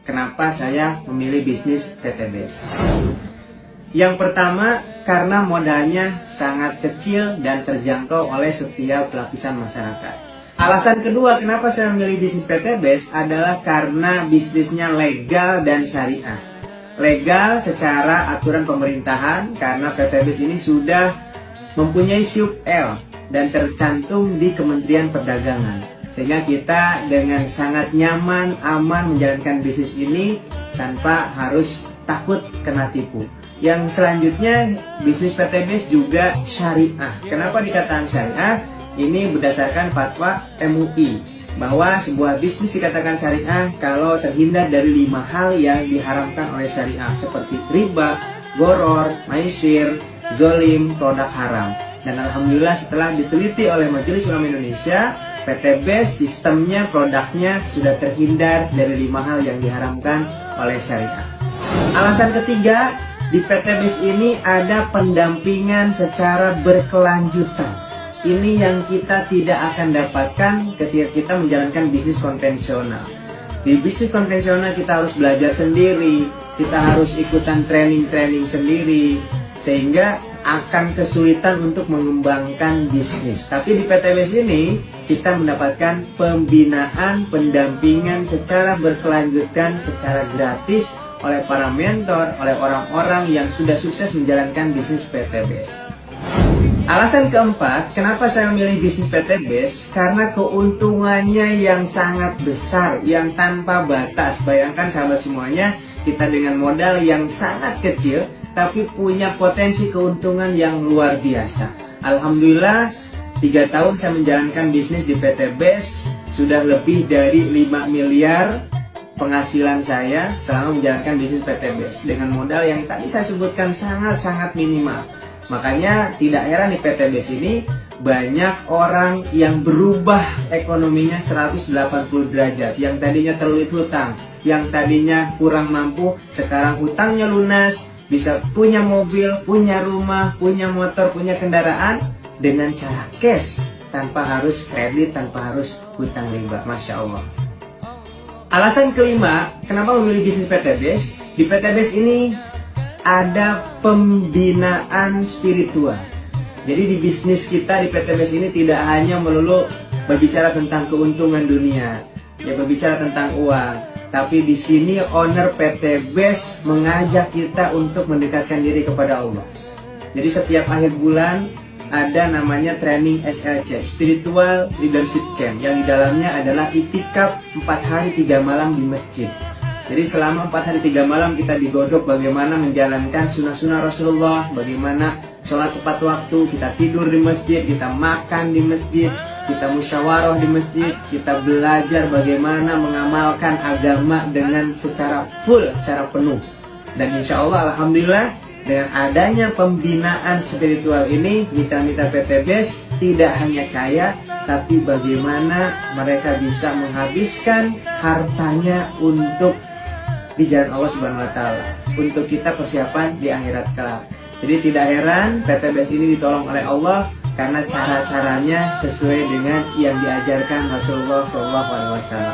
kenapa saya memilih bisnis PTBS. Yang pertama, karena modalnya sangat kecil dan terjangkau oleh setiap lapisan masyarakat. Alasan kedua kenapa saya memilih bisnis PTBS adalah karena bisnisnya legal dan syariah. Legal secara aturan pemerintahan, karena PTBS ini sudah mempunyai SIUP L dan tercantum di Kementerian Perdagangan. Sehingga kita dengan sangat nyaman, aman menjalankan bisnis ini tanpa harus takut kena tipu. Yang selanjutnya, bisnis PTBS juga syariah. Kenapa dikatakan syariah? Ini berdasarkan fatwa MUI, bahwa sebuah bisnis dikatakan syariah kalau terhindar dari 5 hal yang diharamkan oleh syariah, seperti riba, goror, maisir, zolim, produk haram. Dan alhamdulillah setelah diteliti oleh Majelis Ulama Indonesia, PTBS sistemnya, produknya sudah terhindar dari 5 hal yang diharamkan oleh syariah. Alasan ketiga, di PTBS ini ada pendampingan secara berkelanjutan. Ini yang kita tidak akan dapatkan ketika kita menjalankan bisnis konvensional. Di bisnis konvensional kita harus belajar sendiri, kita harus ikutan training-training sendiri, sehingga akan kesulitan untuk mengembangkan bisnis. Tapi di PTBS ini kita mendapatkan pembinaan, pendampingan secara berkelanjutan, secara gratis oleh para mentor, oleh orang-orang yang sudah sukses menjalankan bisnis PTBS. Alasan keempat, kenapa saya memilih bisnis PTBS? Karena keuntungannya yang sangat besar, yang tanpa batas. Bayangkan sahabat semuanya, kita dengan modal yang sangat kecil, tapi punya potensi keuntungan yang luar biasa. Alhamdulillah, 3 tahun saya menjalankan bisnis di PTBS, sudah lebih dari 5 miliar penghasilan saya selama menjalankan bisnis PTBS dengan modal yang tadi saya sebutkan sangat-sangat minimal. Makanya tidak heran di PTBS ini banyak orang yang berubah ekonominya 180 derajat. Yang tadinya terlilit hutang, yang tadinya kurang mampu, sekarang hutangnya lunas, bisa punya mobil, punya rumah, punya motor, punya kendaraan dengan cara cash, tanpa harus kredit, tanpa harus hutang riba. Masya Allah. Alasan kelima, kenapa memilih bisnis PTBS? Di PTBS ini ada pembinaan spiritual. Jadi di bisnis kita di PTBS ini tidak hanya melulu berbicara tentang keuntungan dunia, ya berbicara tentang uang, tapi di sini owner PTBS mengajak kita untuk mendekatkan diri kepada Allah. Jadi setiap akhir bulan ada namanya training SLC, Spiritual Leadership Camp, yang di dalamnya adalah itikaf 4 hari 3 malam di masjid. Jadi selama 4 hari 3 malam kita digodok bagaimana menjalankan sunnah-sunnah Rasulullah, bagaimana sholat tepat waktu, kita tidur di masjid, kita makan di masjid, kita musyawarah di masjid, kita belajar bagaimana mengamalkan agama dengan secara full, secara penuh. Dan insya Allah, alhamdulillah, dengan adanya pembinaan spiritual ini, mitra-mitra PTBS tidak hanya kaya, tapi bagaimana mereka bisa menghabiskan hartanya untuk di jalan Allah Subhanahu wa Ta'ala, untuk kita persiapan di akhirat kelak. Jadi tidak heran PTBS ini ditolong oleh Allah karena cara-caranya sesuai dengan yang diajarkan Rasulullah SAW.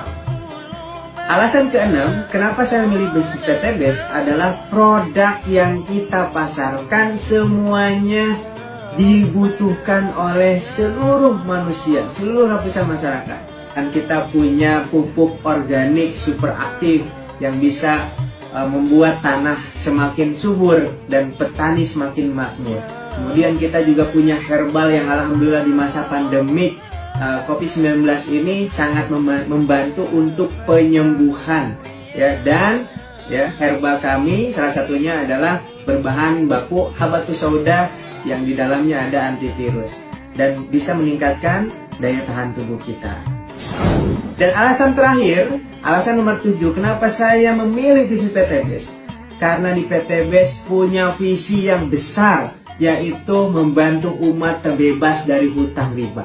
Alasan keenam, kenapa saya memilih bisnis PTBS adalah produk yang kita pasarkan semuanya dibutuhkan oleh seluruh manusia, seluruh lapisan masyarakat. Dan kita punya pupuk organik super aktif yang bisa membuat tanah semakin subur dan petani semakin makmur. Kemudian kita juga punya herbal yang alhamdulillah di masa pandemik COVID-19 ini sangat membantu untuk penyembuhan, ya. Dan ya, herbal kami salah satunya adalah berbahan baku habatus sauda yang di dalamnya ada antivirus dan bisa meningkatkan daya tahan tubuh kita. Dan alasan terakhir, alasan nomor 7, kenapa saya memilih bisnis PTBS? Karena di PTBS punya visi yang besar, yaitu membantu umat terbebas dari hutang riba.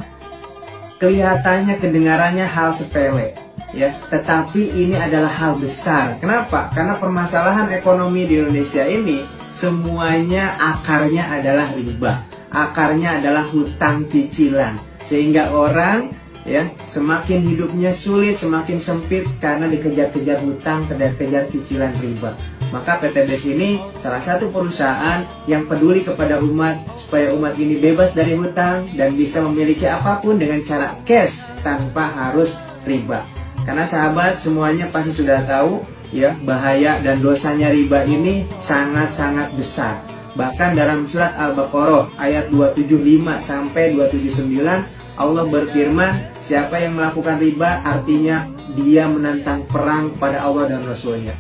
Kelihatannya, kedengarannya hal sepele, ya, tetapi ini adalah hal besar. Kenapa? Karena permasalahan ekonomi di Indonesia ini semuanya akarnya adalah riba, akarnya adalah hutang cicilan, sehingga orang ya, semakin hidupnya sulit, semakin sempit karena dikejar-kejar hutang, kejar-kejar cicilan riba. Maka PTBS ini salah satu perusahaan yang peduli kepada umat supaya umat ini bebas dari hutang dan bisa memiliki apapun dengan cara cash tanpa harus riba. Karena sahabat semuanya pasti sudah tahu ya, bahaya dan dosanya riba ini sangat-sangat besar. Bahkan dalam surat Al-Baqarah ayat 275 sampai 279 Allah berfirman, siapa yang melakukan riba artinya dia menantang perang pada Allah dan Rasulnya.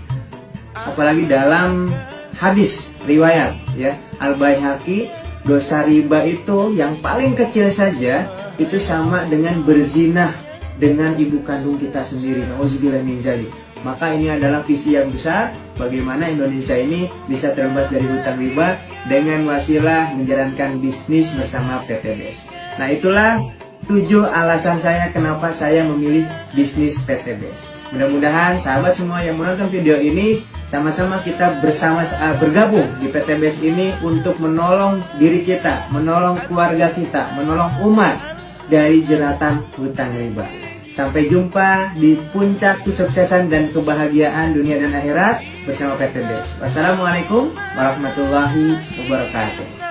Apalagi dalam hadis riwayat ya Al-Baihaqi, dosa riba itu yang paling kecil saja itu sama dengan berzinah dengan ibu kandung kita sendiri. Nauzubillah min dzalik. Maka ini adalah visi yang besar bagaimana Indonesia ini bisa terbebas dari hutang riba dengan wasilah menjalankan bisnis bersama PTBS. Nah, itulah 7 alasan saya kenapa saya memilih bisnis PTBS. Mudah-mudahan sahabat semua yang menonton video ini sama-sama kita bergabung di PTBS ini untuk menolong diri kita, menolong keluarga kita, menolong umat dari jeratan hutang riba. Sampai jumpa di puncak kesuksesan dan kebahagiaan dunia dan akhirat bersama PTBS. Wassalamualaikum warahmatullahi wabarakatuh.